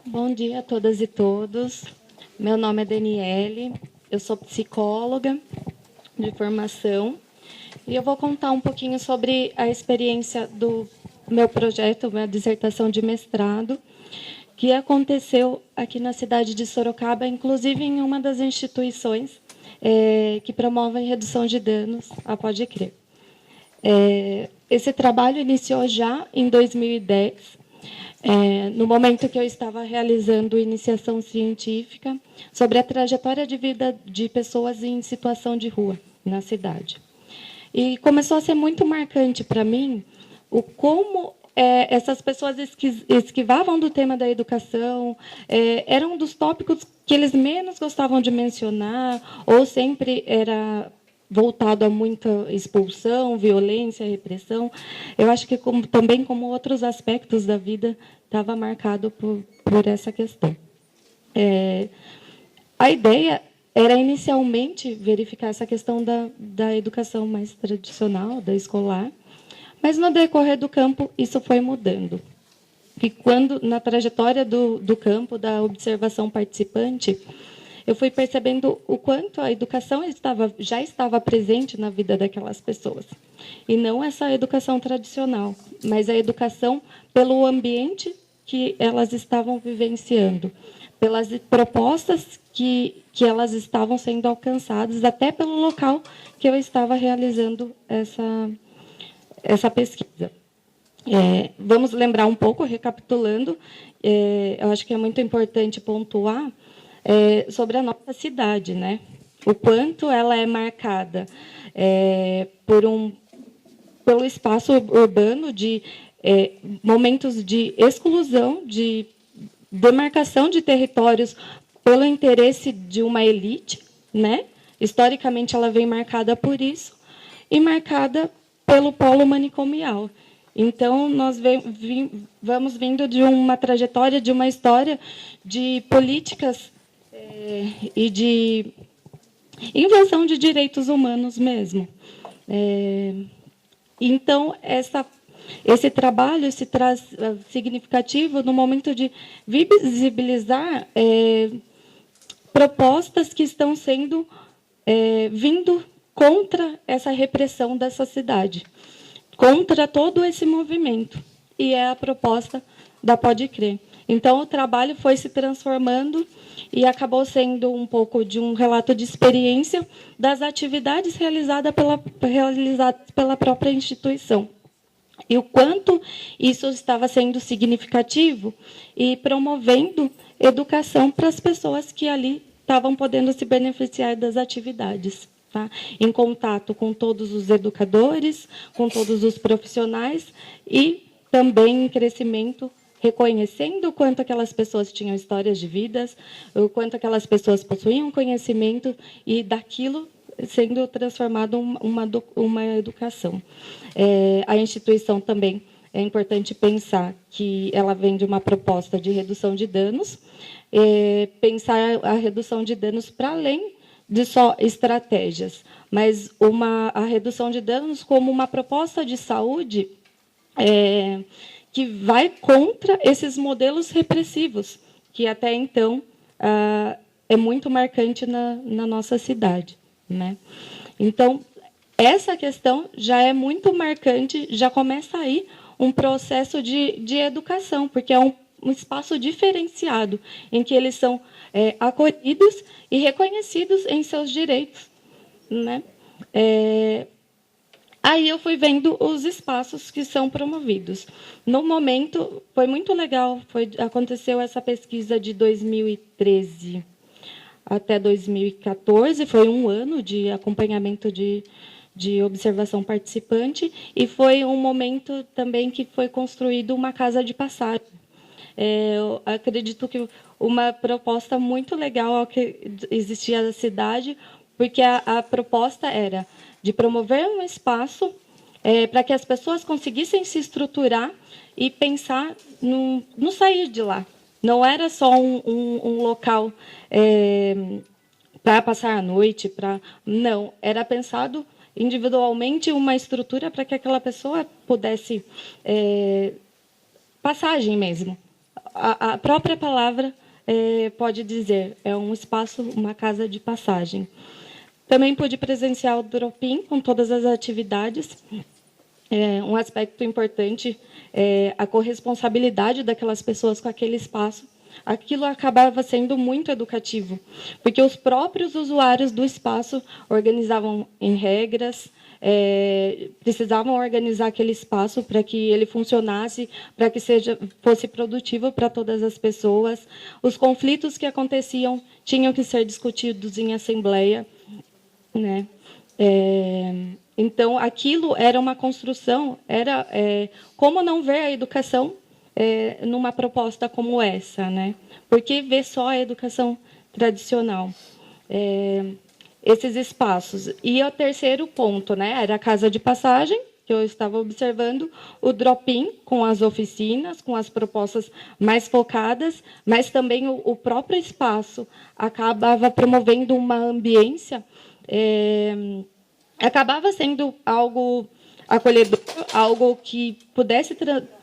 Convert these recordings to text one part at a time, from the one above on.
Bom dia a todas e todos. Meu nome é Daniele, eu sou psicóloga de formação e eu vou contar um pouquinho sobre a experiência do meu projeto, minha dissertação de mestrado, que aconteceu aqui na cidade de Sorocaba, inclusive em uma das instituições que promovem redução de danos a Pode Crer. Esse trabalho iniciou já em 2010, no momento que eu estava realizando iniciação científica sobre a trajetória de vida de pessoas em situação de rua na cidade. E começou a ser muito marcante para mim o como essas pessoas esquivavam do tema da educação, era um dos tópicos que eles menos gostavam de mencionar, ou sempre era voltado a muita expulsão, violência, repressão. Eu acho que também como outros aspectos da vida estava marcado por essa questão. A ideia era inicialmente verificar essa questão da educação mais tradicional, da escolar, mas no decorrer do campo isso foi mudando. E quando na trajetória do campo, da observação participante, eu fui percebendo o quanto a educação já estava presente na vida daquelas pessoas. E não essa educação tradicional, mas a educação pelo ambiente que elas estavam vivenciando, pelas propostas que elas estavam sendo alcançadas, até pelo local que eu estava realizando essa pesquisa. Vamos lembrar um pouco, recapitulando, eu acho que é muito importante pontuar sobre a nossa cidade, né? O quanto ela é marcada pelo espaço urbano de momentos de exclusão, de demarcação de territórios pelo interesse de uma elite, né? Historicamente, ela vem marcada por isso, e marcada pelo polo manicomial. Então, nós vamos vindo de uma trajetória, de uma história de políticas e de invenção de direitos humanos mesmo. Então, esse trabalho se traz significativo no momento de visibilizar propostas que estão sendo vindo contra essa repressão dessa cidade, contra todo esse movimento. E é a proposta da Pode Crer. Então, o trabalho foi se transformando e acabou sendo um pouco de um relato de experiência das atividades realizadas pela própria instituição. E o quanto isso estava sendo significativo e promovendo educação para as pessoas que ali estavam podendo se beneficiar das atividades. Tá? Em contato com todos os educadores, com todos os profissionais e também em crescimento, reconhecendo o quanto aquelas pessoas tinham histórias de vidas, o quanto aquelas pessoas possuíam conhecimento e daquilo sendo transformado uma educação. A instituição também, é importante pensar que ela vem de uma proposta de redução de danos, pensar a redução de danos para além de só estratégias, mas a redução de danos como uma proposta de saúde que vai contra esses modelos repressivos, que até então é muito marcante na nossa cidade, né? Então, essa questão já é muito marcante, já começa aí um processo de educação, porque é um espaço diferenciado, em que eles são acolhidos e reconhecidos em seus direitos, né? Aí eu fui vendo os espaços que são promovidos. No momento, foi muito legal, aconteceu essa pesquisa de 2013 até 2014, foi um ano de acompanhamento de observação participante, e foi um momento também que foi construído uma casa de passagem. Eu acredito que uma proposta muito legal que existia na cidade, porque a proposta era de promover um espaço para que as pessoas conseguissem se estruturar e pensar no sair de lá. Não era só um local para passar a noite, não, era pensado individualmente uma estrutura para que aquela pessoa pudesse passagem mesmo, a própria palavra pode dizer, é um espaço, uma casa de passagem. Também pude presenciar o drop-in com todas as atividades. Um aspecto importante é a corresponsabilidade daquelas pessoas com aquele espaço. Aquilo acabava sendo muito educativo, porque os próprios usuários do espaço organizavam em regras, precisavam organizar aquele espaço para que ele funcionasse, para que fosse produtivo para todas as pessoas. Os conflitos que aconteciam tinham que ser discutidos em assembleia, né? Então, aquilo era uma construção, como não ver a educação numa proposta como essa, né? Por que ver só a educação tradicional? Esses espaços. E o terceiro ponto, né, era a casa de passagem, que eu estava observando, o drop-in com as oficinas, com as propostas mais focadas, mas também o próprio espaço acabava promovendo uma ambiência, acabava sendo algo acolhedor, algo que pudesse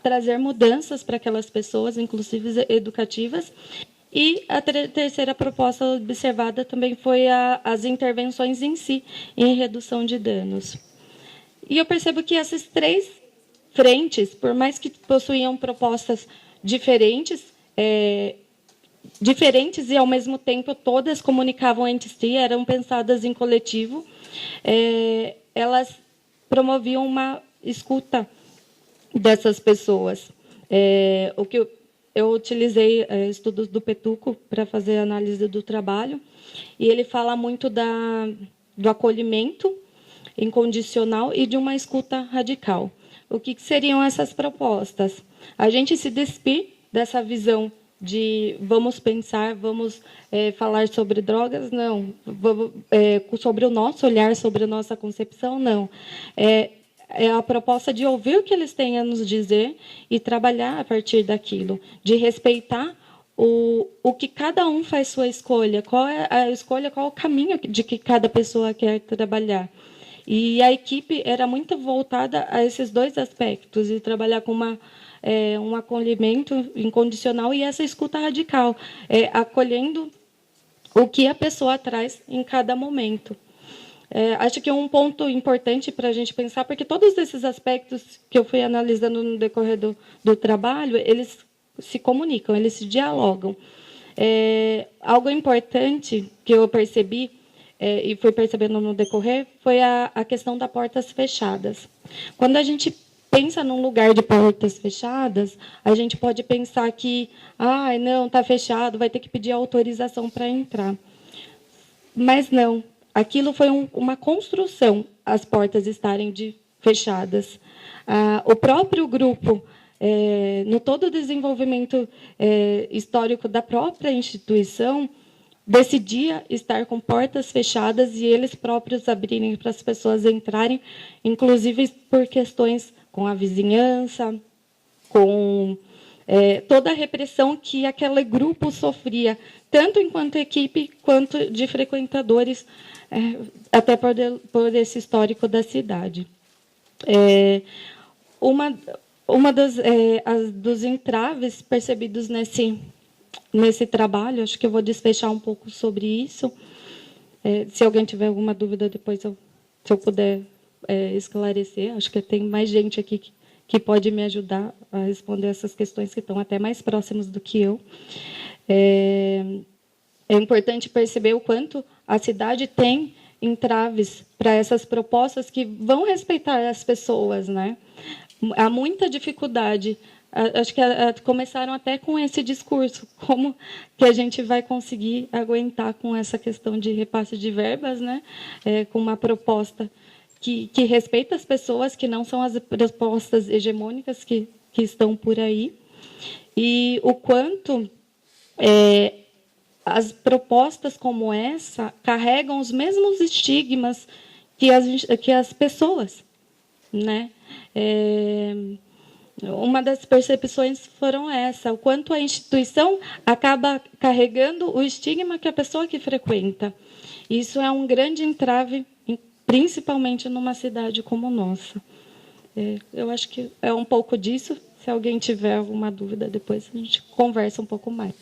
trazer mudanças para aquelas pessoas, inclusive educativas. E a terceira proposta observada também foi as intervenções em si, em redução de danos. E eu percebo que essas três frentes, por mais que possuíam propostas diferentes, e, ao mesmo tempo, todas comunicavam entre si, eram pensadas em coletivo, elas promoviam uma escuta dessas pessoas. O que eu utilizei estudos do Petuco para fazer a análise do trabalho, e ele fala muito do acolhimento incondicional e de uma escuta radical. O que seriam essas propostas? A gente se despir dessa visão de vamos pensar, vamos falar sobre drogas, não. Sobre o nosso olhar, sobre a nossa concepção, não. É a proposta de ouvir o que eles têm a nos dizer e trabalhar a partir daquilo, de respeitar o que cada um faz sua escolha, qual é a escolha, qual é o caminho de que cada pessoa quer trabalhar. E a equipe era muito voltada a esses dois aspectos, e trabalhar com um acolhimento incondicional e essa escuta radical, acolhendo o que a pessoa traz em cada momento. Acho que é um ponto importante para a gente pensar, porque todos esses aspectos que eu fui analisando no decorrer do trabalho, eles se comunicam, eles se dialogam. Algo importante que eu percebi, e fui percebendo no decorrer, foi a questão das portas fechadas. Quando a gente pensa num lugar de portas fechadas, a gente pode pensar que, não, está fechado, vai ter que pedir autorização para entrar. Mas não. Aquilo foi uma construção, as portas estarem fechadas. O próprio grupo, no todo o desenvolvimento histórico da própria instituição, decidia estar com portas fechadas e eles próprios abrirem para as pessoas entrarem, inclusive por questões com a vizinhança, com toda a repressão que aquele grupo sofria, tanto enquanto equipe, quanto de frequentadores, até por esse histórico da cidade. Uma dos entraves percebidos nesse trabalho, acho que eu vou desfechar um pouco sobre isso. Se alguém tiver alguma dúvida, depois, se eu puder esclarecer, acho que tem mais gente aqui que pode me ajudar a responder essas questões que estão até mais próximas do que eu. É importante perceber o quanto a cidade tem entraves para essas propostas que vão respeitar as pessoas, né? Há muita dificuldade. Acho que começaram até com esse discurso, como que a gente vai conseguir aguentar com essa questão de repasse de verbas, né? Com uma proposta que respeita as pessoas, que não são as propostas hegemônicas que estão por aí, e o quanto as propostas como essa carregam os mesmos estigmas que as pessoas, né? Uma das percepções foram essa, o quanto a instituição acaba carregando o estigma que a pessoa que frequenta. Isso é um grande entrave, principalmente numa cidade como nossa. Eu acho que é um pouco disso. Se alguém tiver alguma dúvida, depois a gente conversa um pouco mais.